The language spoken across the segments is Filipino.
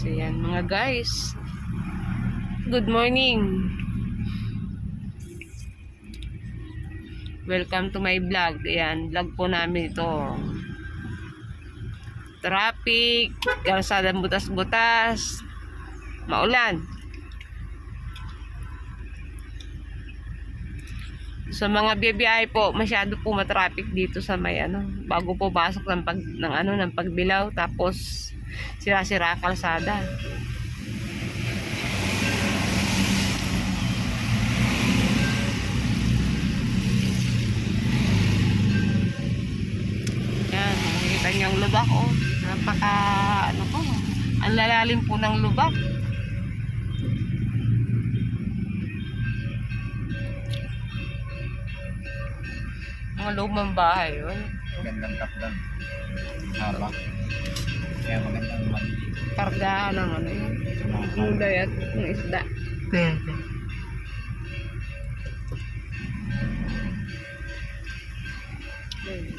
So yan mga guys, good morning, welcome to my vlog. Ayan, vlog po namin ito. Traffic, kalsada butas-butas, maulan. Sa mga biyahe po, masyado po matraffic dito sa may bago po pasok ng pagbilaw, tapos sira-sira kalsada. Yan, nakikita niyo ang lubak, oh. Napaka ang lalalim po ng lubak. Mga lumang bahay, oh. Magandang takdan. Haba. Kaya magandang Kargahan ng yun. Gulay at ng isda. Pwede.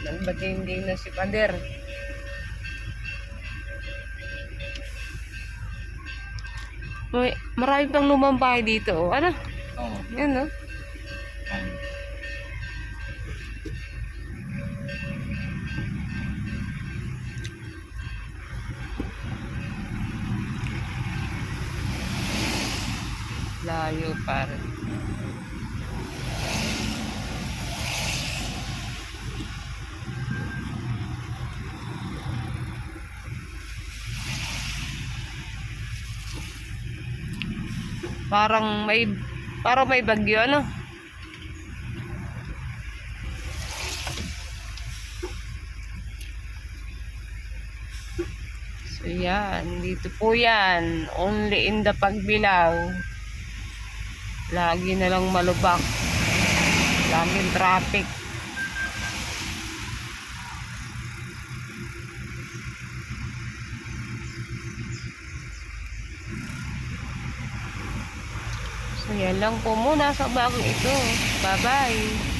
Nagbating na si Pader. Marami pang lumang bahay dito, oh. Ano? Oo. Yan, no? Layo pa rin. Parang may bagyo, ano? So yan, dito po yan, only in the Pagbilao. Lagi na lang malubak, laging traffic. So yan lang po muna sa bagong ito. Bye bye.